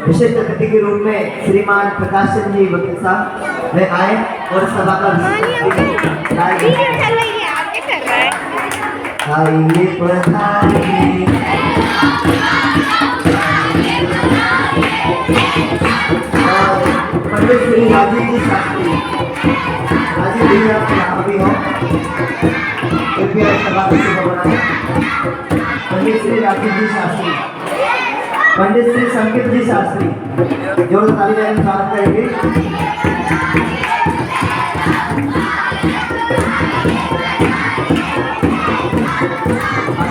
विशेष अतिथि के रूप में श्रीमान प्रकाश चंद्र जी वकील साहब वे आए और सभा का पंडित श्री राजीव जी शास्त्री, राजीव जी आप यहाँ भी हो, कृपया सभा को शुभ बनाएं। पंडित श्री राजीव जी शास्त्री, पंडित श्री संकेत जी शास्त्री, जोर ताली बजाकर स्वागत करेंगे।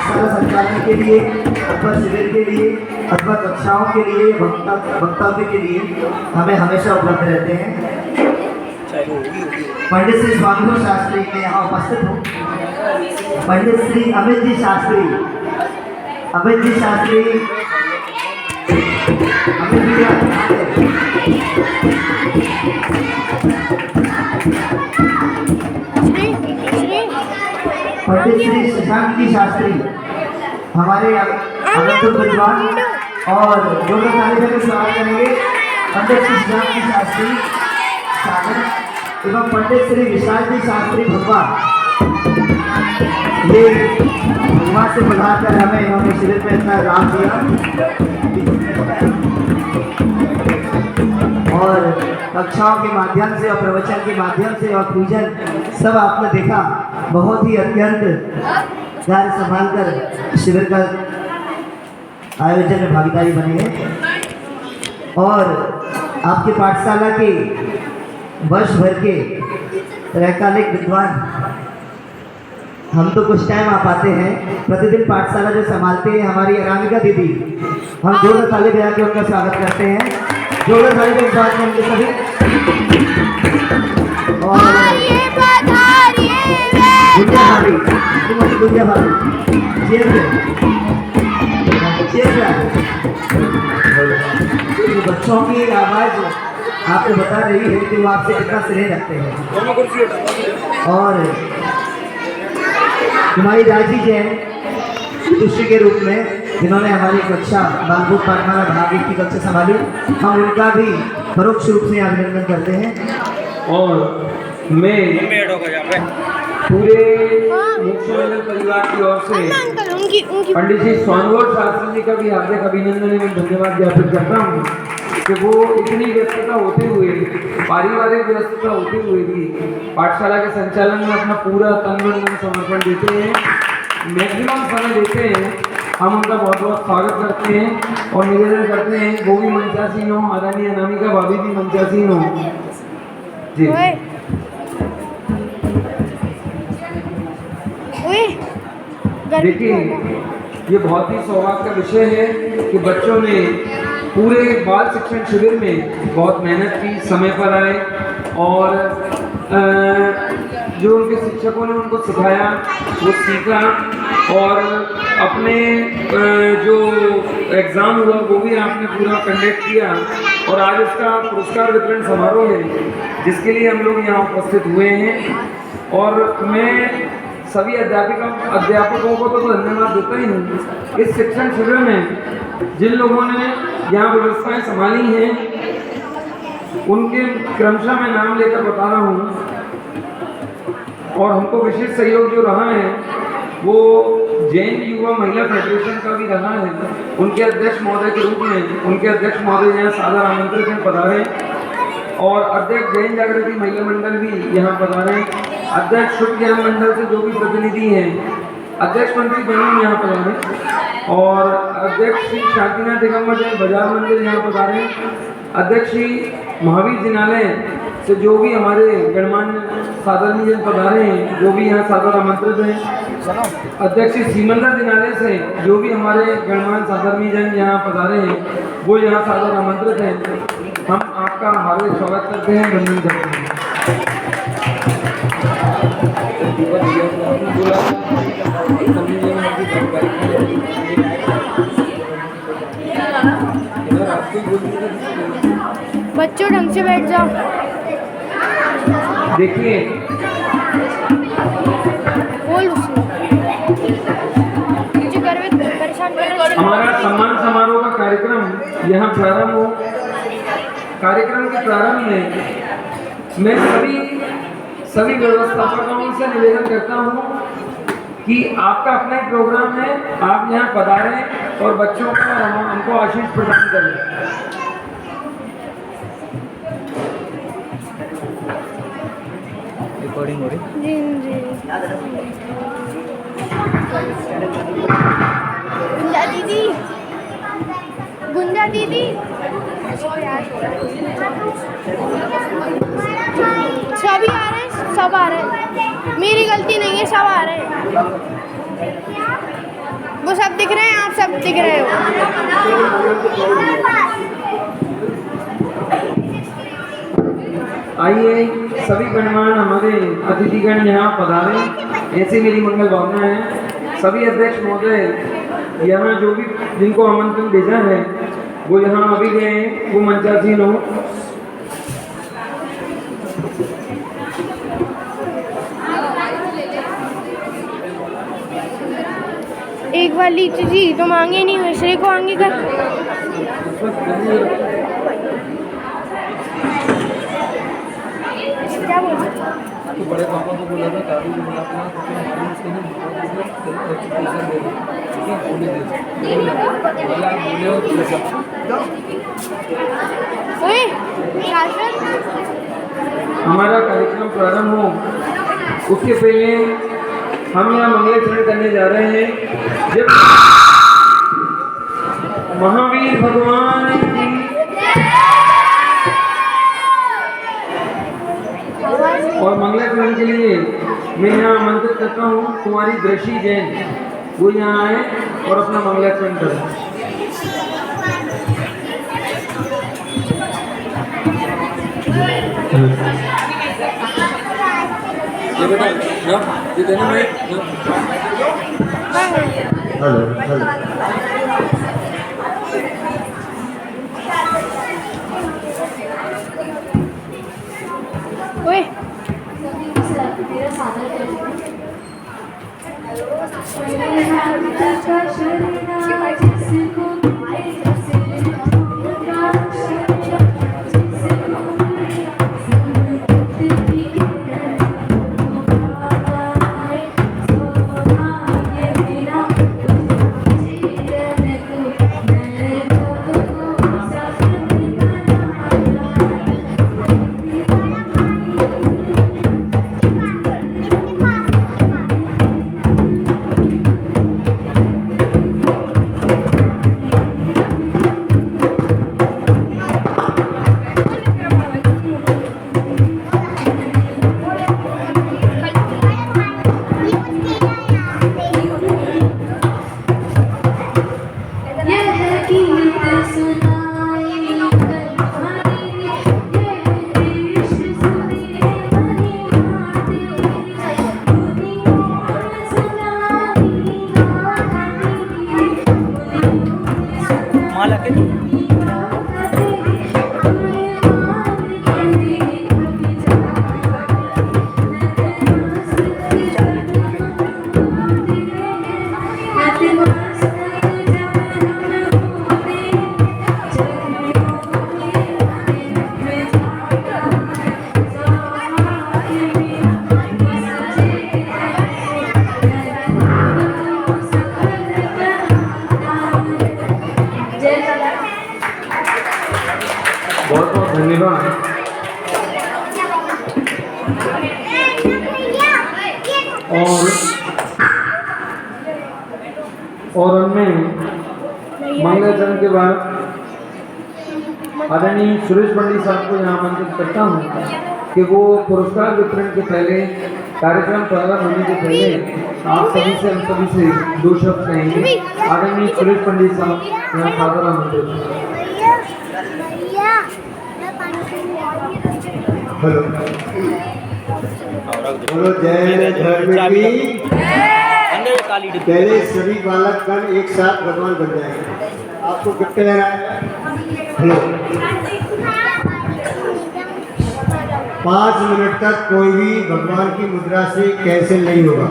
सारा संचालन के लिए अथवा शिविर के लिए अथवा कक्षाओं के लिए वक्तव्य के लिए हमें हमेशा उपलब्ध रहते हैं। पंडित श्री स्वामी शास्त्री मैं यहाँ उपस्थित हूँ। पंडित श्री अमित जी शास्त्री, अमित जी शास्त्री, अमित जी पंडित श्री शशांक जी शास्त्री हमारे आनंद विद्वान और जो लोग ताली बजाकर स्वागत करेंगे। पंडित श्री शशांक जी शास्त्री सागर एवं पंडित श्री विशाल जी शास्त्री भगवा, ये भगवा से पधार कर हमें इन्होंने शिविर में इतना राम दिया और कक्षाओं के माध्यम से और प्रवचन के माध्यम से और पूजन सब आपने देखा। बहुत ही अत्यंत कार्य संभाल कर शिविर का आयोजन में भागीदारी बने हैं और आपके पाठशाला के वर्ष भर के त्रैकालिक विद्वान हम तो कुछ टाइम आ पाते हैं, प्रतिदिन पाठशाला जो संभालते हैं हमारी अनामिका दीदी, हम जोर ताली बजा के उनका स्वागत करते हैं। जोर ताली के स्वागत करेंगे सभी। और दुनिया भाभी बच्चों की आवाज़ आपको बता रही है कि वो आपसे कितना स्नेह रखते हैं। और हमारी राजी जैन शिक्षक के रूप में जिन्होंने हमारी कक्षा बालभूत पाठमाला भाग 1 की कक्षा संभाली, हम उनका भी परोक्ष रूप से अभिनंदन करते हैं। और मैं पूरे मुख्य मंडल परिवार की ओर से पंडित जी स्वानवर शास्त्री जी का भी हार्दिक अभिनंदन एवं धन्यवाद ज्ञापित करता हूँ कि वो इतनी व्यस्तता होते हुए, पारिवारिक व्यस्तता होते हुए भी पाठशाला के संचालन में अपना पूरा तन मन धन समर्पण देते हैं, मैक्सिमम समय देते हैं। हम उनका बहुत बहुत स्वागत करते हैं और निवेदन करते हैं वो भी मंचासीन हो, आदरणीय अनामिका भाभी भी मंचासीन हो जी। देखिए ये बहुत ही सौभाग्य का विषय है कि बच्चों ने पूरे बाल शिक्षण शिविर में बहुत मेहनत की, समय पर आए और जो उनके शिक्षकों ने उनको सिखाया वो सीखा और अपने जो एग्ज़ाम हुआ वो भी आपने पूरा कंडक्ट किया और आज उसका पुरस्कार वितरण समारोह है जिसके लिए हम लोग यहाँ उपस्थित हुए हैं। और मैं सभी अध्यापकों को तो धन्यवाद देता ही हूँ। इस शिक्षण शिविर में जिन लोगों ने यहाँ व्यवस्थाएं संभाली हैं उनके क्रमशः मैं नाम लेकर बता रहा हूँ और हमको विशेष सहयोग जो रहा है वो जैन युवा महिला फेडरेशन का भी रहा है। उनके अध्यक्ष महोदय के रूप में उनके अध्यक्ष महोदय यहाँ सादर आमंत्रित हैं पधारे और अध्यक्ष जैन जागृति महिला मंडल भी यहाँ पधारे, अध्यक्ष शुभ ज्ञान मंडल से जो भी प्रतिनिधि हैं, अध्यक्ष मंत्री बनून यहाँ पधारे और अध्यक्ष श्री शांतिनाथ दिगंबर जैन बाजार मंदिर यहाँ पधारे, अध्यक्ष श्री महावीर जिनालय से जो भी हमारे गणमान्य सादरणीय जन पधारे हैं जो भी यहाँ सादर आमंत्रित हैं, अध्यक्ष श्री सीमंदर जिनालय से जो भी हमारे गणमान्य सादरणीय जन यहाँ पधारे हैं वो यहाँ सादर आमंत्रित हैं। हम आपका हार्दिक स्वागत करते हैं, वंदन करते हैं। बच्चों ढंग से बैठ जाओ। देखिए बोल उसको परेशान कर हमारा सम्मान समारोह का कार्यक्रम यहाँ प्रारंभ हो। कार्यक्रम के प्रारंभ में मैं सभी व्यवस्थापकों से निवेदन करता हूँ कि आपका अपना एक प्रोग्राम है, आप यहाँ पधारें और बच्चों को हमको आशीष प्रदान करें। रिकॉर्डिंग हो रही। जी जी। गुंजा दीदी, गुंजा दीदी, सभी आ रहे हैं, सब आ रहे हैं, मेरी गलती नहीं है, सब आ रहे हैं, वो सब दिख रहे हैं, आप सब दिख रहे हो। आइए सभी गणमान्य हमारे अतिथिगण यहाँ पधारें, ऐसी मेरी मंगल भावना है। सभी अध्यक्ष महोदय यहाँ जो भी जिनको आमंत्रण भेजा है वो यहाँ अभी गए हैं, वो मंचासीन हो। एक बार लीची जी तो मांगे नहीं, दूसरे को आगे कर। क्या बोल तो बड़े पापा को बोला था, दादी को बोला था, उसके लिए बोले हो ओए शासन, हमारा कार्यक्रम प्रारंभ हो उसके पहले हम यहाँ मंगलाचरण करने जा रहे हैं। जब महावीर भगवान की और मंगलाचरण के लिए मैं यहाँ आमंत्रित करता हूँ तुम्हारी दृष्टि जैन, वो यहाँ आए और अपना मंगलाचरण करें। ये बेटा ये देना मैं हेलो हेलो। ओए माला के बहुत बहुत धन्यवाद। और हमने मंगलाचरण के बाद आदरणीय सुरेश पंडित साहब को यहाँ आमंत्रित करता हूँ कि वो पुरस्कार वितरण के पहले, कार्यक्रम प्रारंभ होने के पहले आप सभी से हम सभी से दो शब्द कहेंगे। आदरणीय सुरेश पंडित साहब यहाँ सादर आमंत्रित। हेलो बोलो जय धर्म की। पहले सभी बालकगण एक साथ भगवान बन जाएंगे। आपको कितने लेना है? हेलो 5 मिनट तक कोई भी भगवान की मुद्रा से कैंसिल नहीं होगा।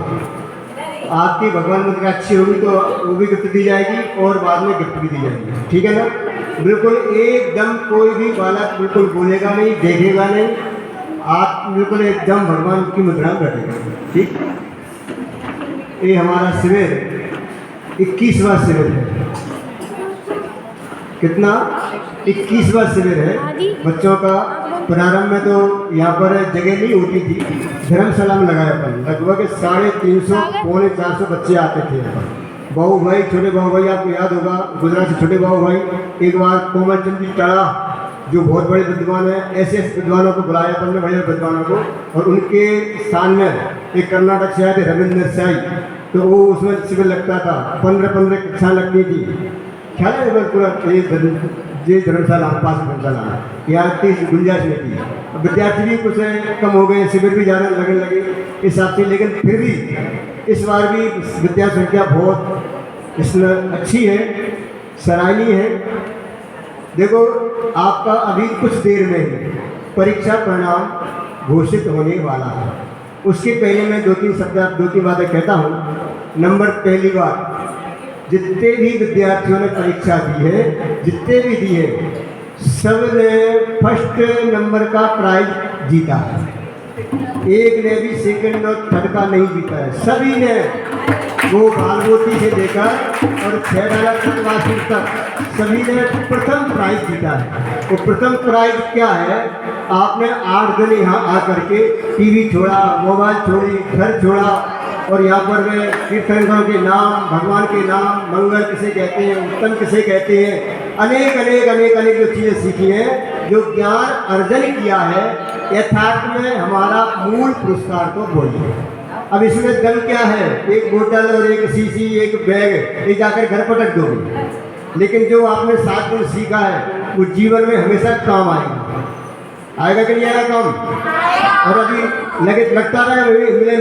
आपकी भगवान मुद्रा अच्छी होगी तो वो भी गिफ्ट दी जाएगी और बाद में गिफ्ट भी दी जाएगी, ठीक है ना। बिल्कुल एकदम कोई भी बालक बिल्कुल बोलेगा नहीं, देखेगा नहीं, आप बिल्कुल एकदम भगवान की मुद्रा में बैठेगा, ठीक। ये हमारा शिविर 21वां शिविर है। कितना? 21वां शिविर है बच्चों का। प्रारंभ में तो यहाँ पर जगह नहीं होती थी, धर्मशाला में लगाया अपन, लगभग 350 पौने 400 बच्चे आते थे यहाँ पर। बाबू भाई, छोटे बाबू भाई, आपको याद होगा गुजरात से छोटे बाबू भाई, एक बार कोमल चंद जी टाड़ा जो बहुत बड़े विद्वान हैं, ऐसे विद्वानों को बुलाया अपन ने, बड़े विद्वानों को, और उनके स्थान में एक कर्नाटक से आए थे रविंद्र साई, तो वो उसमें शिविर लगता था, 15 कक्षा लगती थी। ख्याल है पूरा ये धर्मशाला पास धर्मशाला यहाँ 30 गुंजाइश में थी। अब विद्यार्थी भी कुछ कम हो गए, शिविर भी ज़्यादा लगने लगे इस हिसाब से, लेकिन फिर भी इस बार भी विद्यार्थी संख्या बहुत इसमें अच्छी है, सराहनीय है। देखो आपका अभी कुछ देर में परीक्षा परिणाम घोषित होने वाला है। उसके पहले मैं 2-3 बातें कहता हूँ। नंबर पहली बात, जितने भी विद्यार्थियों ने परीक्षा दी है, जितने भी दी है, सब ने फर्स्ट नंबर का प्राइज जीता है। एक ने भी सेकंड और थर्ड का नहीं जीता है। सभी ने वो भागवती से लेकर और 6 क्लास तक सभी ने प्रथम प्राइज जीता है। वो प्रथम प्राइज क्या है? आपने 8 दिन यहाँ आकर के टीवी छोड़ा, मोबाइल छोड़ी, घर छोड़ा, और यहाँ पर वे तीर्थंकरों के नाम, भगवान के नाम, मंगल किसे कहते हैं, उत्तम किसे कहते हैं, अनेक जो चीज़ें सीखी हैं, जो ज्ञान अर्जन किया है, यथार्थ में हमारा मूल पुरस्कार तो बोलिए। अब इसमें दल क्या है? एक बोतल और एक शीशी, एक बैग, ये जाकर घर पर रख दोगे, लेकिन जो आपने 7 दिन सीखा है वो जीवन में हमेशा काम आएगा कि नहीं आएगा काम? और अभी लगता रहा मिले,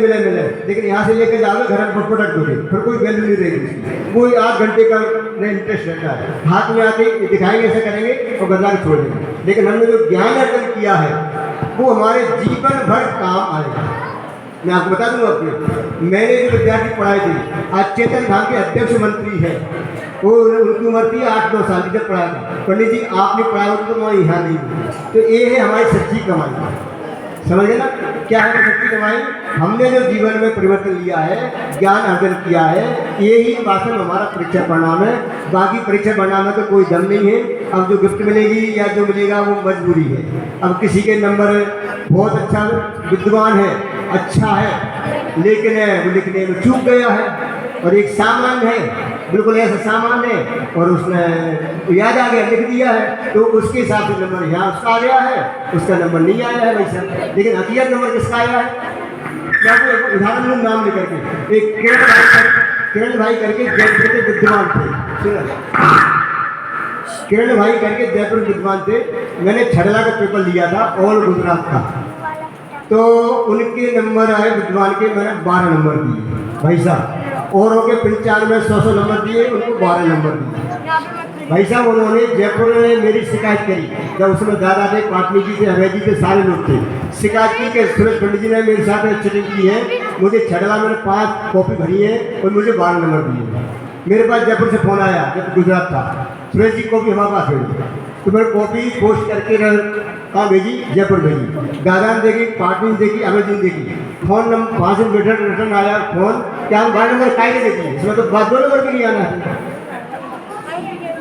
लेकिन यहाँ से लेकर जाओगे घर में पटपट रख दोगे, फिर कोई वैल्यू नहीं रहेगी। वो 8 घंटे का इंटरेस्ट रहता है, हाथ में आते दिखाएंगे, ऐसा करेंगे और गंदा के छोड़ देंगे। लेकिन हमने जो ज्ञान अर्जन किया है वो हमारे जीवन भर काम आएगा। मैं आपको बता दूँ, अपने मैंने जो विद्यार्थी पढ़ाए थे, आज चेतन धाम के अध्यक्ष मंत्री है, वो उनकी उम्र थी 8-9 साल की जब पढ़ाया था। पंडित जी आपने पढ़ाया होता तो मैं यहाँ नहीं हूँ। तो ये है हमारी सच्ची कमाई, समझ गए ना? क्या है सच्ची कमाई? हमने जो जीवन में परिवर्तन लिया है, ज्ञान अर्जन किया है, यही वास्तव हमारा परीक्षा परिणाम है। बाकी परीक्षा परिणाम में तो कोई दम नहीं है। अब जो गिफ्ट मिलेगी या जो मिलेगा वो मजबूरी है। अब किसी के नंबर बहुत अच्छा विद्वान है, अच्छा है, लेकिन वो लिखने में चूक गया है, और एक सामान्य है, बिल्कुल ऐसा सामान है, और उसने याद आ गया, लिख दिया है, तो उसके हिसाब से नंबर यहाँ उसका आ गया है, उसका नंबर नहीं आया है वैसा। लेकिन हकीकत नंबर किसका आया है? मैं आपको एक उदाहरण लूँ नाम लेकर के। एक किरण भाई करके जयपुर के विद्वान थे, किरण भाई करके जयपुर विद्वान थे। मैंने छड़ला का पेपर लिया था ऑल गुजरात का, तो उनके नंबर आए विद्वान के, मैंने 12 नंबर दिए भाई साहब, औरों के 95-100 नंबर दिए, उनको 12 नंबर दिए भाई साहब। उन्होंने जयपुर में मेरी शिकायत करी, जब उसमें दादा थे, पाटनी जी थे, अभय जी थे, सारे लोग थे। शिकायत की कि सूरज पंडित जी ने मेरे साथ चीटिंग की है, मुझे छड़ला मैंने 5 कॉपी भरी है और मुझे 12 नंबर दिए। मेरे पास जयपुर से फ़ोन आया, जब गुजरात था, सूरज जी कॉपी हमारे पास भेजी, तो मैंने कॉपी पोस्ट करके कहाँ भेजी? जयपुर भेजी। दादा ने देखी, पाटनी ने देखी, अभय जी ने देखी। फ़ोन नंबर 5 दिन रिटर्न आया फ़ोन, क्या हम 12 नंबर काहे दे दिए? इसमें तो 2 नंबर भी नहीं आना है।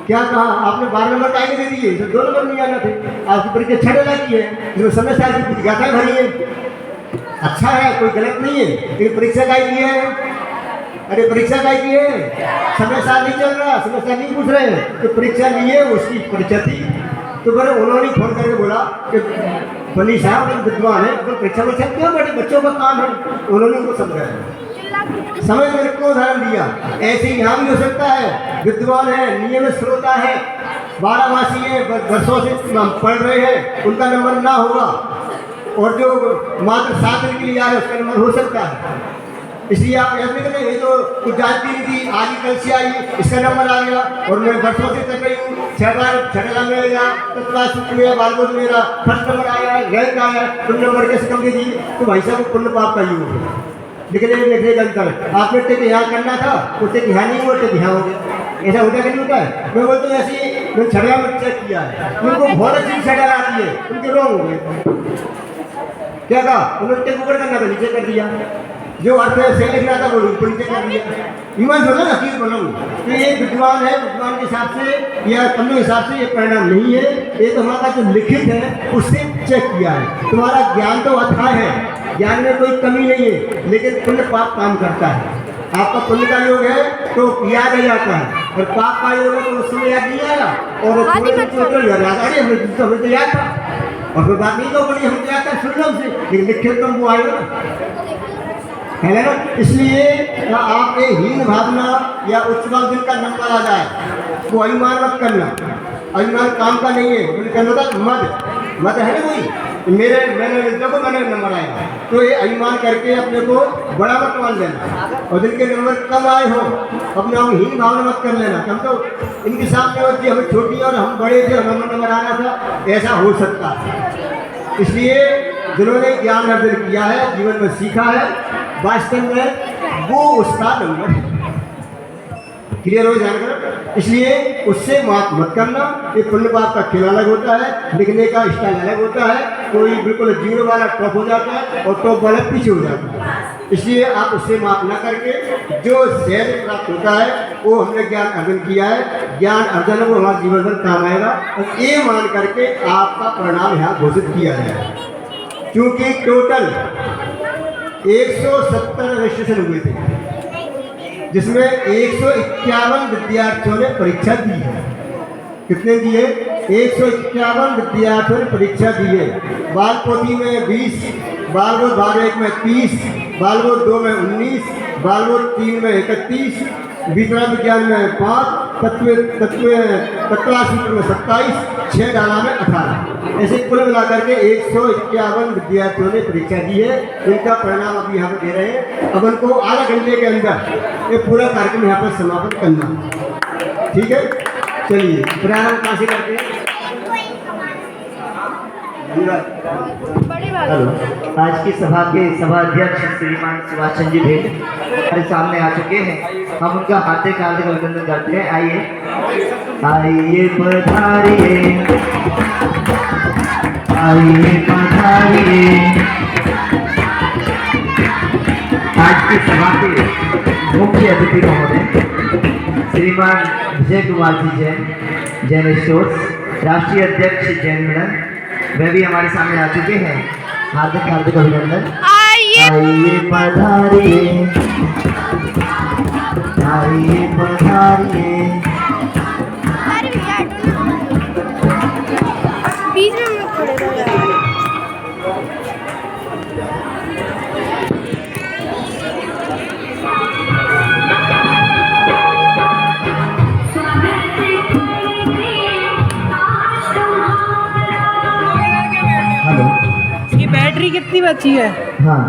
क्या कहा आपने? 12 नंबर काहे दे दिए? इसमें 2 नंबर नहीं आना थे। आपकी परीक्षा 6 नंबर की है, इसमें समय साल की गाथा भरी है, अच्छा है, कोई गलत नहीं है, लेकिन परीक्षा काहे की है? अरे परीक्षा काहे की है? समय साल नहीं चल रहा, समय साल नहीं पूछ रहे हैं, तो परीक्षा ली है, उसकी परीक्षा थी। तो फिर उन्होंने फोन करके बोला कि पंडित साहब विद्वान है, अपन परीक्षा में क्यों बैठे, बच्चों का काम है। उन्होंने उनको समझाया, समझ मेरे को उदाहरण दिया। ऐसे यहाँ भी हो सकता है, विद्वान है, नियमित श्रोता है, 12 है, वर्षों से पढ़ रहे हैं, उनका नंबर ना होगा, और जो मात्र 7 दिन के लिए आए उसका नंबर हो सकता है। इसलिए आप ऐसे करें, ये तो कुछ जानती नहीं थी, आज ही कल से आई, इसका नंबर आ गया, और मैं वर्षों से कर रही हूँ, 6 बार छठा मेरा, तो क्लास मेरा, बारहवीं मेरा फर्स्ट नंबर आया है, रैंक आया है, तुम नंबर कैसे कम दे दिए? तो भाई साहब पुण्य पाप का योग है। लिखने में लिखने का अंतर। आपने टिक यहाँ करना था तो टिक यहाँ नहीं हुआ, टिक यहाँ हो गया। ऐसा होता कि नहीं होता है? मैं बोलता हूँ ऐसे ही मैंने छड़िया में चेक किया है, उनको बहुत अच्छी छड़ा आती है, उनके रॉन्ग हो गए। क्या कहा उन्होंने? टिक ऊपर करना था, नीचे कर दिया। जो अर्थ है सही लिखना था वो ऊपर नीचे कर दिया। ईमान बोला ना, चीज बोला तो ये विद्वान है, विद्वान के हिसाब से या पन्नों के हिसाब से ये परिणाम नहीं है। ये तो हमारा जो लिखित है उससे चेक किया है। तुम्हारा ज्ञान तो अथाह है, ज्ञान में कोई कमी नहीं है, लेकिन पुण्य पाप काम करता है। आपका पुण्य का योग है तो याद आ जाता है, और पाप का योग है तो उस समय याद नहीं आएगा। और हमें तो याद था, और फिर बात नहीं तो बड़ी हमें याद था, सुन लो उसे, लेकिन लिखे तो वो आएगा है ना। इसलिए आप ये हीन भावना या उच्चवाद जिनका नंबर आ जाए वो अभिमान मत करना। अभिमान काम का नहीं है। मैंने कहना था मत है ना कोई मैंने देखो मैंने नंबर आया, तो ये अभिमान करके अपने को बड़ा मत मान लेना। और जिनके नंबर कम आए हो अपने हम हीन भावना मत कर लेना। हम तो इनके सामने होती हमें छोटी और हम बड़े थे, हमें नंबर आना था, ऐसा हो सकता है। इसलिए जिन्होंने ज्ञान अर्जन किया है, जीवन में सीखा है, वास्तव में वो उसका नंबर है। क्लियर हो जानकर? इसलिए उससे मत करना। ये पुण्य पाप का खेल अलग होता है, लिखने का स्टाइल अलग होता है। कोई बिल्कुल जीरो वाला टॉप हो जाता है और टॉप वाला पीछे हो जाता है। इसलिए आप उससे माप न करके जो सहज प्राप्त होता है वो हमने ज्ञान अर्जन किया है, ज्ञान अर्जन वो हमारे जीवन भर काम आएगा। और ये मान करके आपका परिणाम यहाँ घोषित किया जाए। क्योंकि टोटल 170 रजिस्ट्रेशन हुए थे, जिसमें 151 विद्यार्थियों ने परीक्षा दी है। कितने दिए? 151 विद्यार्थियों ने परीक्षा दी है। बाल पोथी में 20, बाल बोध भाग 1 में 30, बाल बोध 2 में 19, बाल बोध 3 में 31, वितरण विज्ञान में 5, तत्व सूत्र में 27, 6 डाला में 18। ऐसे कुल मिलाकर के 151 विद्यार्थियों ने परीक्षा दी है, जिनका परिणाम अभी यहाँ पर दे रहे हैं। अब उनको आधा घंटे के अंदर ये पूरा कार्यक्रम यहाँ पर समापन करना। ठीक है, चलिए प्रारंभ कहाँ से करते हैं? हेलो, आज की सभा के सभाध्यक्ष श्रीमान सुभाष चंद्र जी भेंट हमारे सामने आ चुके हैं। हम उनका हार्दिक अभिनंदन करते हैं। आइए पधारिए, आइए पधारिए। आज की सभा के मुख्य अतिथि महोदय श्रीमान विजय कुमार जी जैन, जैन स्टोर्स, राष्ट्रीय अध्यक्ष जैन मिलन, वे भी हमारे सामने आ चुके हैं। हार्दिक अभिनंदन। आइए पधारिए, आइए पधारिए। बीच में मत खड़े रहो यार। हेलो, इसकी बैटरी कितनी बची है? हाँ,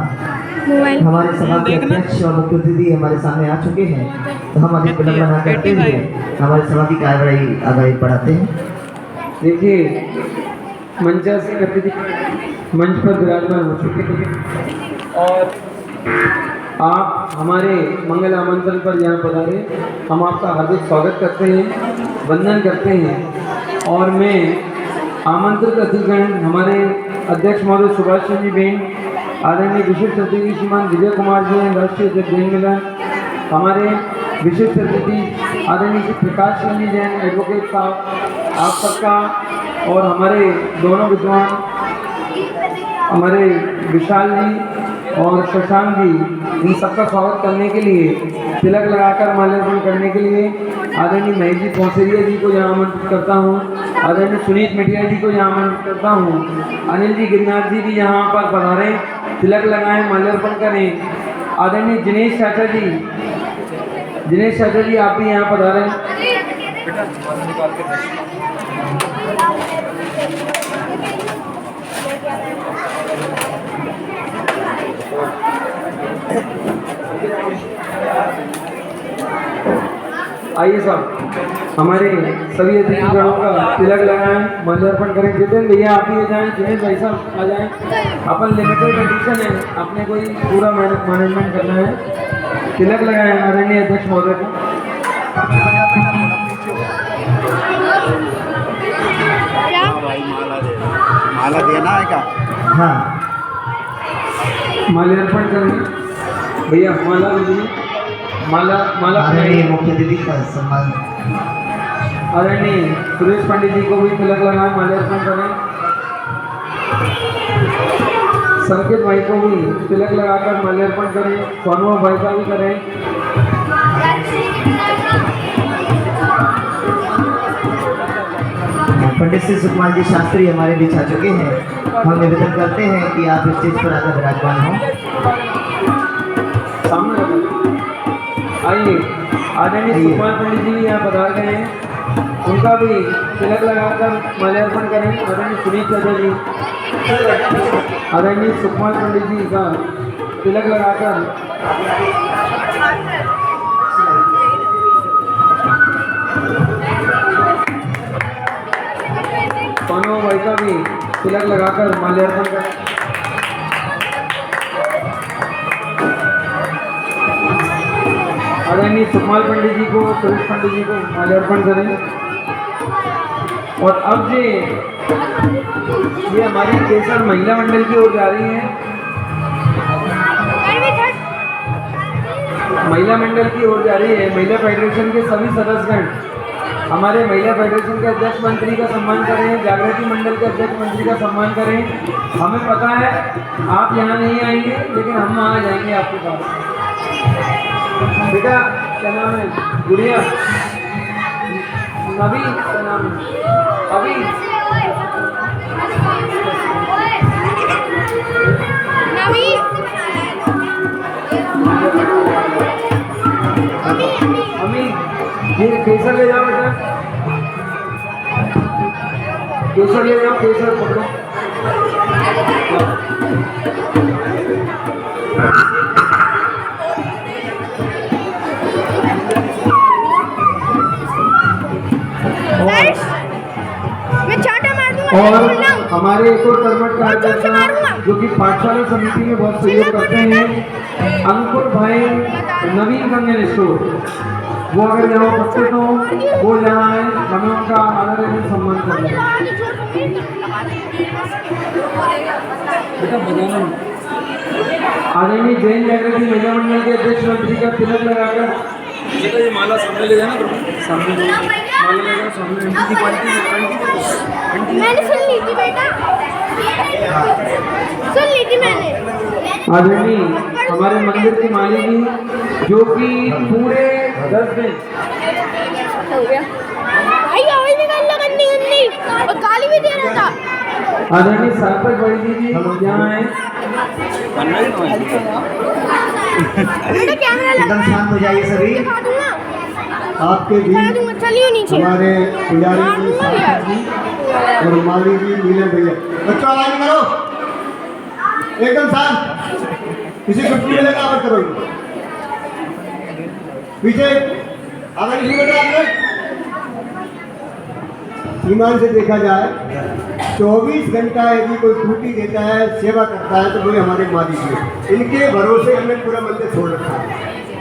मोबाइल हमारे सभा के अध्यक्ष और मुख्य अतिथि हमारे सामने आ चुके हैं, तो हम अधिक विलंब न करते हुए हमारी सभा की कार्यवाही आगे बढ़ाते हैं। देखिए, मंचासीन अतिथि मंच पर विराजमान हो चुके हैं और आप हमारे मंगल आमंत्रण पर यहाँ पधारे। हम आपका हार्दिक स्वागत करते हैं, वंदन करते हैं। और मैं आमंत्रित अतिथिगण हमारे अध्यक्ष महोदय सुभाष चंद्र जी भेंट, आदरणीय विशिष्ट अतिथि श्रीमान विजय कुमार जी हैं, राष्ट्रीय अध्यक्ष जैन मिलन, हमारे विशिष्ट अतिथि आदरणीय श्री प्रकाश सिंह जी जैन एडवोकेट साहब, आप सबका, और हमारे दोनों विद्वान हमारे विशाल जी और शशांक जी, इन सबका स्वागत करने के लिए, तिलक लगाकर माल्यार्पण करने के लिए आदरणीय महेश जी पौसेरिया जी को यहाँ आमंत्रित करता हूँ। आदरणीय सुनीत मिटिया जी को यहाँ आमंत्रित करता हूँ। अनिल जी गिरनार जी भी यहाँ पर पधारें, तिलक लगाएं, माल्यार्पण करें। आदरणीय दिनेश चाचा जी आप भी यहाँ पधारें। आइए साहब, हमारे सभी अतिथिगणों का तिलक लगाएं, माल्यार्पण करें। जितेंद्र भैया आप भी जाएं, जिनेश भाई साहब आ जाएं। अपन लिमिटेड एडिशन है, अपने को ही पूरा मैनेजमेंट करना है। तिलक लगाएं आदरणीय अध्यक्ष महोदय को। क्या माला देना है क्या? हाँ माल्यार्पण करें भैया, माला दीजिए, माला माला आदरणीय मुख्य अतिथि का सम्मान। आदरणीय सुरेश पंडित जी को भी तिलक लगाएं, माल्यार्पण करें। संकेत भाई को भी तिलक लगाकर माल्यार्पण करें। सोनू भाई का भी करें। पंडित श्री सुकुमार जी शास्त्री हमारे बीच आ चुके हैं। हम निवेदन करते हैं कि आप स्टेज पर आकर विराजमान हों। सामने रखो। आइए, आदरणीय सुकुमार पंडित जी यहाँ पधार गए हैं, उनका भी तिलक लगाकर माल्यार्पण करें। आदरणीय सुनील चौधरी जी, आदरणीय सुकुमार पंडित जी का तिलक लगाकर सोनू भाई का भी तिलक लगाकर माल्यार्पण करें। आदरणीय सुकुमार पंडित जी को, सुरेश पंडित जी को माल्यार्पण करें। और अब ये हमारी केसर महिला मंडल की ओर जा रही है। महिला मंडल की ओर जा रही है। महिला फेडरेशन के सभी सदस्यगण हमारे महिला फेडरेशन के अध्यक्ष मंत्री का सम्मान करें, जागृति मंडल के अध्यक्ष मंत्री का सम्मान करें। हमें पता है आप यहाँ नहीं आएंगे, लेकिन हम वहाँ जाएंगे आपके पास। बेटा क्या नाम है? गुड़िया, नबी क्या नाम है? अभी अमी, ये केसर ले जाओ बेटा, केसर ले जाओ, केसर पकड़ो। मैं चाटा मार दूंगा। और हमारे एक और कर्मठ कार्यकर्ता जो कि पाठशाला समिति में बहुत सहयोग करते हैं, अंकुर भाई नवीन कंगन स्टोर, वो अगर यहाँ उपस्थित हो, वो यहाँ आए, हमें उनका आदरणीय सम्मान करना है। बेटा बजाना। आदरणीय जैन जागृति महिला मंडल के अध्यक्ष मंत्री का तिलक लगाकर बेटा ये माला सामने ले जाना, सामने ले माला ले जाओ, सामने आंटी की मैंने सुन ली थी बेटा, सुन ली थी मैंने। आदरणीय हमारे मंदिर की मालिनी जो कि पूरे 10 दिन हो गया भाई, आवाज निकाल लो गंदी गंदी, और गाली भी दे रहा था। आदरणीय सार्थक भाई जी यहाँ आए। बेटा कैमरा एकदम शांत हो जाइए सभी। दिखा दूंगा, आपके भी दिखा दूंगा, चलिए नीचे। हमारे पुजारी जी, साथी जी और माली जी, नीलम भैया, बच्चों आवाज नहीं करो, एकदम शांत। किसी छुट्टी मिलेगा आवाज करो, पीछे आवाज नहीं बता आपने। ईमान से देखा जाए 24 घंटा यदि कोई ड्यूटी देता है, सेवा करता है, तो बोले हमारे माली जी। इनके भरोसे हमने पूरा मंदिर छोड़ रखा है।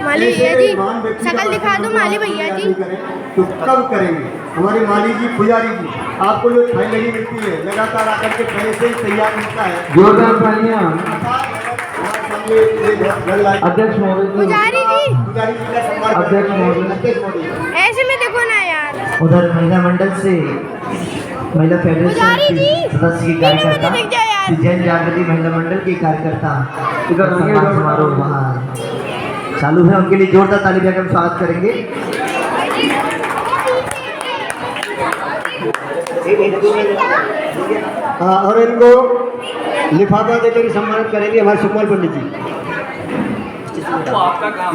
माली ऐसे भैया जी, महान व्यक्ति शक्ल का दिखा दो माली भैया जी। नहीं करें, तो कब करेंगे? हमारे माली जी, पुजारी जी, आपको जो थाली लगी मिलती है, लगातार आकर के पहले से ही तैयार मिलता है। जोरदार तालियां अध्यक्ष महोदय जी। पुजारी जी, पुजारी जी का सम्मान अध्यक्ष महोदय। अध्यक्ष महोदय, ऐसे में देखो ना यार। उधर महिला मंडल से महिला फेडरेशन पुजारी की जी, सदस्य की वीडियो में कार्यकर्ता, तो दिख जाए यार। जैन जागृति महिला मंडल की कार्यकर्ता इधर आगे सम्मान इधर। समारोह वहाँ चालू है। उनके लिए जोरदार ताली बजाकर हम स्वागत करेंगे। हाँ, और इनको लिफाफा देकर सम्मानित करेंगे हमारे सुकुमार पंडित जी।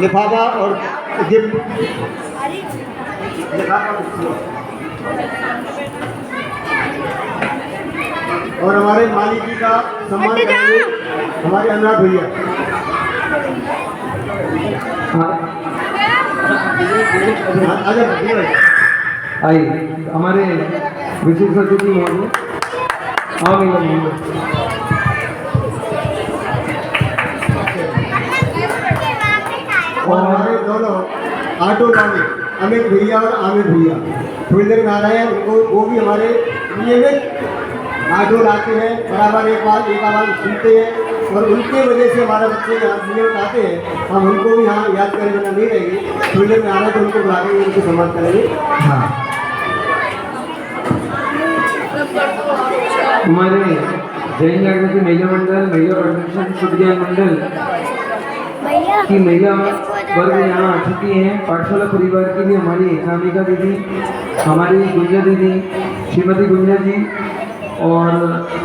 लिफाफा और गिफ्ट। और हमारे मालिक जी का सम्मान करेंगे हमारे अनुराग भैया। आजा भाई। आइए हमारे विशेष अतिथि महोदय, हाँ भैया महोदय। और हमारे दोनों ऑटो वाले अमित भैया और आमिर भैया थोड़ी देर में आ रहे हैं। उनको वो भी हमारे नियमित ऑटो लाते हैं, बराबर एक आवाज़ सुनते हैं और उनके वजह से हमारे बच्चे यहाँ नियमित आते हैं। हम उनको भी यहाँ याद करें, बिना नहीं रहेंगे। थोड़ी देर में आ रहे हैं तो उनको बुला के उनको सम्मान करेंगे। हाँ हमारे जैन जागृति महिला मंडल, महिला प्रशिक्षण विद्या मंडल की महिला वर्ग यहाँ आ चुकी हैं। पाठशाला परिवार की भी हमारी अनामिका दीदी, हमारी गुंजा दीदी, श्रीमती गुंजा जी और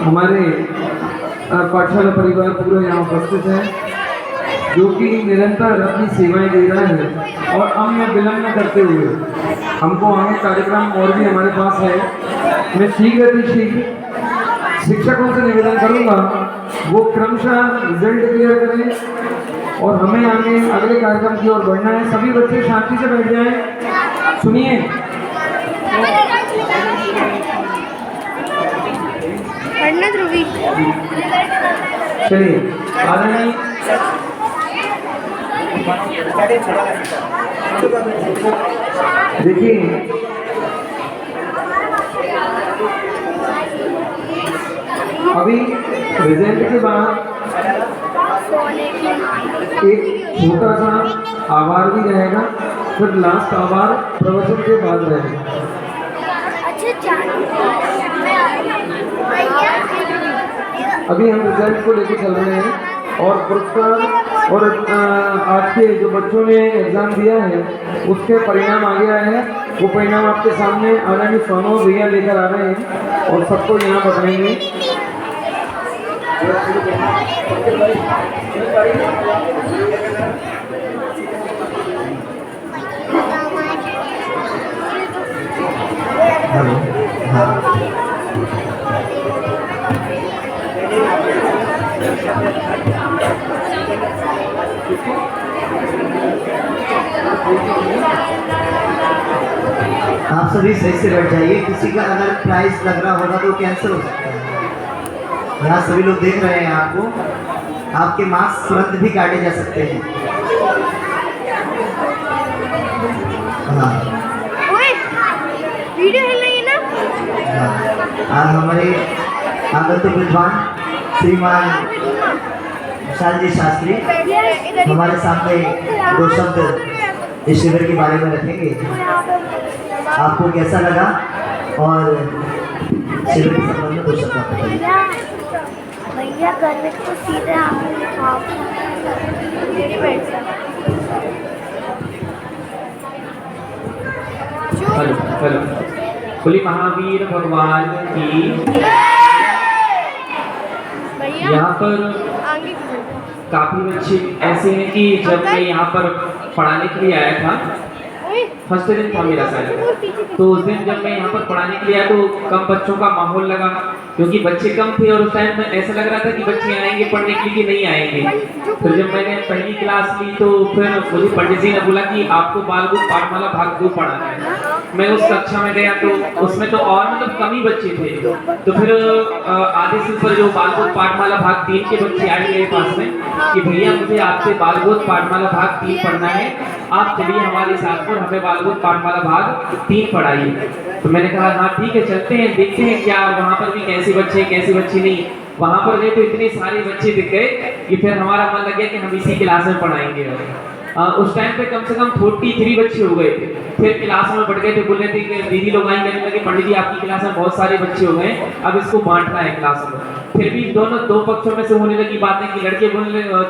हमारे पाठशाला परिवार पूरा यहाँ उपस्थित है, जो कि निरंतर अपनी सेवाएं दे रहे हैं। और हम विलंब न करते हुए हमको आगे कार्यक्रम और भी हमारे पास है। मैं शीघ्र शिक्षकों से निवेदन करूंगा वो क्रमशः रिजल्ट क्लियर करें और हमें आगे अगले कार्यक्रम की ओर बढ़ना है। सभी बच्चे शांति से बैठ जाएं, सुनिए। चलिए आदरणीय देखिए, अभी रिजल्ट के बाद एक छोटा सा आभार भी रहेगा, फिर लास्ट आभार प्रवचन के बाद रहेगा। अभी हम रिजल्ट को लेकर चल रहे हैं और पुरस्कार और आज के जो बच्चों ने एग्जाम दिया है उसके परिणाम आ गया है। वो परिणाम आपके सामने आदरणीय सोनू भैया लेकर आ रहे हैं और सबको यहाँ बताएंगे। हेलो, हाँ आप सभी सही से बैठ जाइए। किसी का अगर प्राइस लग रहा होगा तो कैंसिल हो सकता है। यहाँ सभी लोग देख रहे हैं आपको, आपके मार्क्स तुरंत भी काटे जा सकते हैं। हाँ वीडियो हिल रही है ना। हाँ हमारे आगंतुक विद्वान श्रीमान विशाल जी शास्त्री हमारे सामने दो शब्द इस शिविर के बारे में रखेंगे। आपको कैसा लगा और शिविर के संबंध में दो शब्द बताइए। भैया घर में तो सीधे हेलो हेलो, बोली महावीर भगवान की। यहाँ पर काफी बच्चे ऐसे हैं कि जब मैं यहाँ पर पढ़ाने के लिए आया था, फर्स्ट दिन था मेरा शायद, तो उस दिन जब मैं यहाँ पर पढ़ाने के लिए आया तो कम बच्चों का माहौल लगा, क्योंकि बच्चे कम थे और उस टाइम में ऐसा लग रहा था कि बच्चे आएंगे पढ़ने के लिए नहीं आएंगे। फिर जब मैंने पहली क्लास ली तो फिर मुझे पंडित जी ने बोला कि आपको बालबुक पाठमाला भाग 2 पढ़ाना है। मैं उस कक्षा में गया तो उसमें तो और मतलब कम ही बच्चे थे, तो फिर आधे से ऊपर जो बालबुक पाठमाला भाग 3 के बच्चे आए मेरे पास में कि भैया मुझे आपसे बालबुक पाठमाला भाग 3 पढ़ना है, आप चलिए हमारे साथ और हमें बालबुक पाठमाला भाग 3 पढ़ाइए। तो मैंने कहा हाँ ठीक है, चलते हैं, देखते हैं क्या वहाँ पर भी कैसे बच्चे नहीं। वहाँ पर गए तो इतने सारे बच्चे दिख गए कि फिर हमारा मन लग गया कि हम इसी क्लास में पढ़ाएंगे। उस टाइम पे कम से कम 43 बच्चे हो गए थे। फिर क्लास में बढ़ गए थे, बोल रहे थे कि दीदी लोग आएंगे, कहने लगे पंडित जी आपकी क्लास में बहुत सारे बच्चे हो गए, अब इसको बांटना है क्लास में। फिर भी दो पक्षों में से होने लगी बातें कि लड़के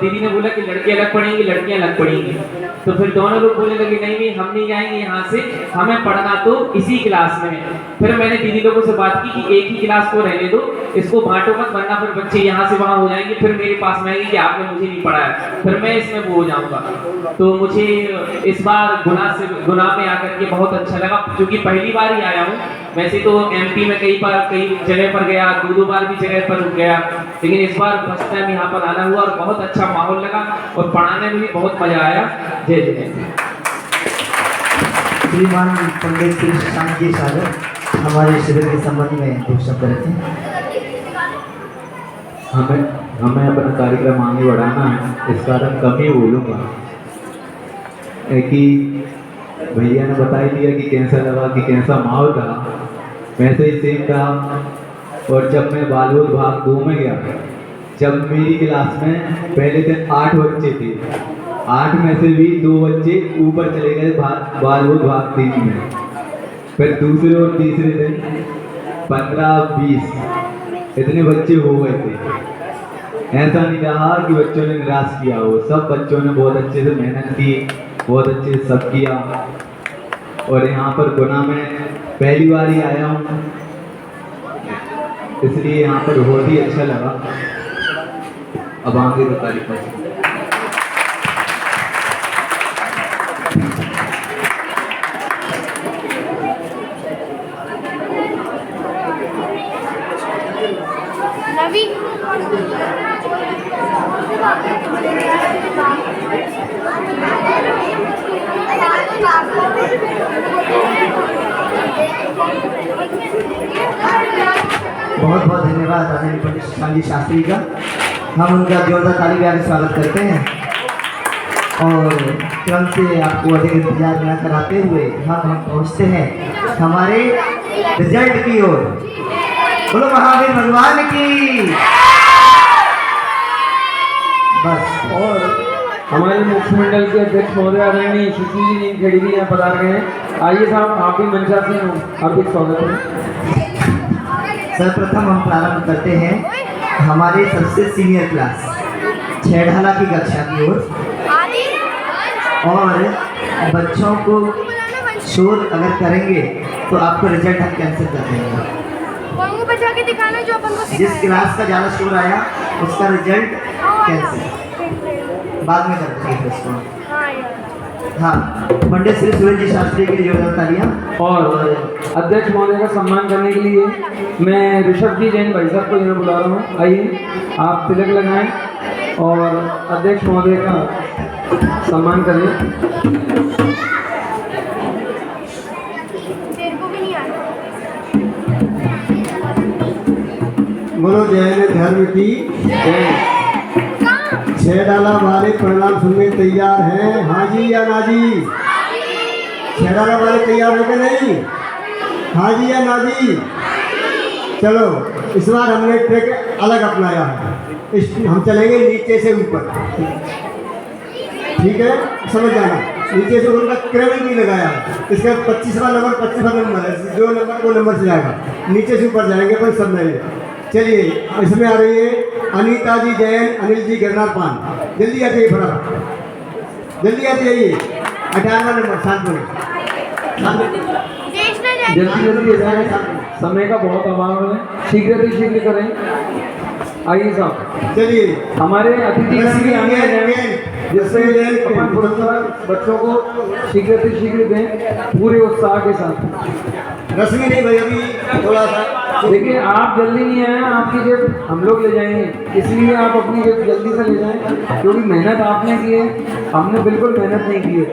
दीदी ने बोला कि लड़के अलग पढ़ेंगे, लड़कियां अलग पढ़ेंगी। तो फिर दोनों लोग बोलने लगे नहीं हम नहीं जाएंगे यहाँ से, हमें पढ़ना तो इसी क्लास में है। फिर मैंने दीदी लोगों से बात की कि एक ही क्लास को रहने दो, इसको बांटो मत, वरना फिर बच्चे यहाँ से वहाँ हो जाएंगे, फिर मेरे पास में आएंगे कि आपने मुझे नहीं पढ़ाया, फिर मैं इसमें वो हो जाऊंगा। तो मुझे इस बार गुना में आकर के बहुत अच्छा लगा, क्योंकि पहली बार ही आया हूँ। वैसे तो एमपी में कई जगह पर गया, 2 बार भी जगह पर रुक गया, लेकिन इस बार फर्स्ट टाइम यहाँ पर आना हुआ और बहुत अच्छा माहौल लगा और पढ़ाने में भी बहुत मजा आया। जय जय। श्रीमान पंडित श्री शशांक जी सागर हमारे शिविर के संबंध में दो शब्द रखें। हमें अपना कार्यक्रम आगे बढ़ाना है, इस कारण कम ही बोलूँगा। कि भैया ने बता ही दिया कि कैसा लगा, कि कैसा माहौल रहा, वैसे ही सेम रहा। और जब मैं बालवोध भाग 2 में गया, जब मेरी क्लास में पहले दिन 8 बच्चे थे, 8 में से भी 2 बच्चे ऊपर चले गए बालवोध भाग 3 में। फिर दूसरे और तीसरे दिन 15-20 इतने बच्चे हो गए थे। ऐसा नहीं रहा कि बच्चों ने निराश किया हो, सब बच्चों ने बहुत अच्छे से मेहनत की, बहुत अच्छे से सब किया। और यहाँ पर गुना में पहली बार ही आया हूँ, इसलिए यहाँ पर बहुत ही अच्छा लगा। अब आगे तो तारीफ है। रवि बहुत बहुत धन्यवाद आदरणीय पंडित शशांक जी शास्त्री का। हम उनका जोरदार ताली बजा के स्वागत करते हैं और क्रम से आपको अधिक इंतजार न कराते हुए हम पहुंचते हैं हमारे रिजल्ट की ओर। बोलो महावीर भगवान की। बस। और हमारे मुख्यमंडल के अध्यक्ष महोदय आदरणीय सुशील जी नीम खेड़ी भी यहाँ पधार गए हैं। आइए साहब, आप भी मंचा से हार्दिक स्वागत है। सर्वप्रथम हम प्रारंभ करते हैं हमारे सबसे सीनियर क्लास 6 ढाला की कक्षा की ओर। और बच्चों को शोर अगर करेंगे तो आपको रिजल्ट हम कैंसिल कर देंगे। बचा के दिखाना जो अपन को जिस क्लास का ज़्यादा शोर आया उसका रिजल्ट कैंसिल बाद में कर देंगे उसको। हाँ, पंडित श्री सुरेश जी शास्त्री के लिए जोरदार तालियां। और अध्यक्ष महोदय का सम्मान करने के लिए मैं ऋषभ जी जैन भाई साहब को यहाँ बुला रहा हूँ। आइए, आप तिलक लगाएं और अध्यक्ष महोदय का सम्मान करिए। तेरे को भी नहीं आना। बोलो जैन धर्म की जय। 6 डाला वाले परिणाम सुनने तैयार हैं? हाँ जी या ना जी? 6 डाला वाले तैयार हो के नहीं? हाँ जी या ना जी? चलो, इस बार हमने ट्रैक अलग अपनाया है। हम चलेंगे नीचे से ऊपर, ठीक है? समझ जाना, नीचे से उनका क्रम नहीं लगाया। इसका 25वां नंबर 25वां नंबर है, जो नंबर वो नंबर से जाएगा। नीचे से ऊपर जाएंगे पर सब नहीं। चलिए, इसमें आ रही है अनीता जी जैन, अनिल जी गिरनार पान। जल्दी आ जाइए, फटाफट जल्दी आ जाइए। 18वां नंबर शांतपुर। जल्दी जल्दी जाए, समय का बहुत अभाव है, शीघ्र से शीघ्र करें। आइए साहब, चलिए, हमारे अतिथिगण भी आगे हैं, जिससे अपन पुरस्कार बच्चों को शीघ्र से शीघ्र दें पूरे उत्साह के साथ। रश्मि नहीं भाई, अभी थोड़ा सा देखिए, आप जल्दी नहीं आए, आपकी गिफ्ट हम लोग ले जाएंगे, इसलिए आप अपनी गिफ्ट जल्दी से ले जाएं, क्योंकि मेहनत आपने की है, हमने बिल्कुल मेहनत नहीं की है।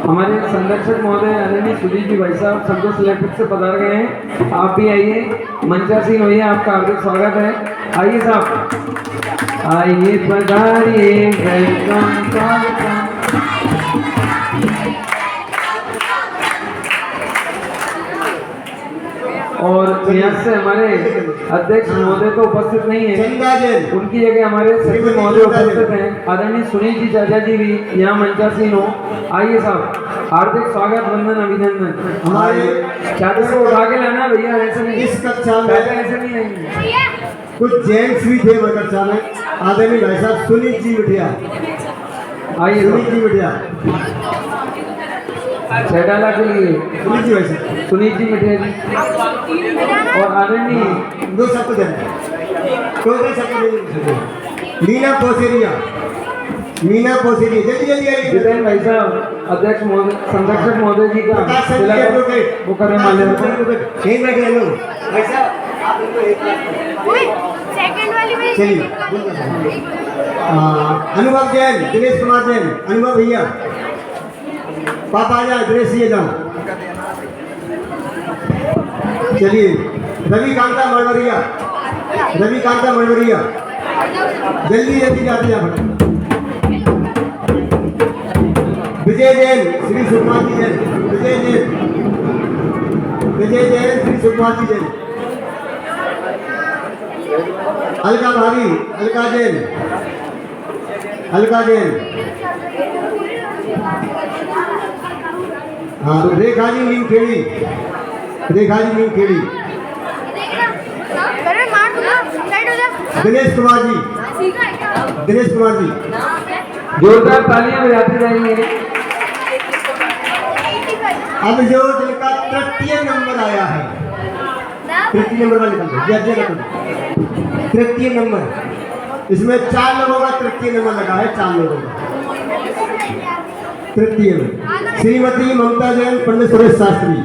हमारे संरक्षक महोदय आदरणीय सुजीत जी भाई साहब संतोष इलेक्ट्रिक से पधार गए हैं। आप भी आइए, मंचासीन होइए, आपका हार्दिक स्वागत है। आइए साहब, आइए पधारिए, वेलकम वेलकम। और यहाँ से हमारे अध्यक्ष महोदय तो उपस्थित नहीं है, चंदा जैन, उनकी जगह हमारे सचिव महोदय उपस्थित हैं। आदरणीय सुनील जी चाचा जी भी यहाँ मंचासीन हो। आइए साहब, हार्दिक स्वागत, वंदन, अभिनंदन। हमारे चाचा को उठा के लाना भैया, ऐसे नहीं, इस कक्षा में चाचा ऐसे नहीं आएंगे। कुछ जेंट्स भी थे मगर कक्षा में। आदरणीय भाई साहब सुनील जी बिटिया, आइए सुनील जी बिटिया, छेडाला के लिए सुनील जी भाई साहब, सुनील जी मिठिया जी और आदरणीय 2 सबको देना, कोई सबको नहीं। मीना पोसेरिया, मीना पोसेरिया, जल्दी जल्दी आइए। जितेन भाई साहब, अध्यक्ष महोदय, संरक्षक महोदय जी का तिलक वो करने वाले हैं। यहीं बैठे हैं लोग। भाई साहब, आप इनको एक सेकंड वाली में चलिए अनुभव जैन, दिनेश कुमार जैन, अनुभव भैया पापा आ जाए, दिनेश ये जाओ। चलिए रविकांता मरवरिया, रविकांता मरवरिया जल्दी जल्दी जाते हैं। विजय जैन, श्री सुकुमार जी जैन, विजय जैन, विजय जैन, श्री सुकुमार जी जैन। अलका भाभी, अलका जैन, अलका जैन। हाँ रेखा जी नीम खेड़ी, रेखा जी नीम खेड़ी। दिनेश कुमार जी, दिनेश कुमार जी जोरदार तालियां बजाते रहिए। अब जो जिनका तृतीय नंबर आया है, तृतीय नंबर वाले तृतीय नंबर, इसमें 4 लोगों का तृतीय नंबर लगा है, 4 लोगों का तृतीय में। श्रीमती ममता जैन, पंडित सुरेश शास्त्री।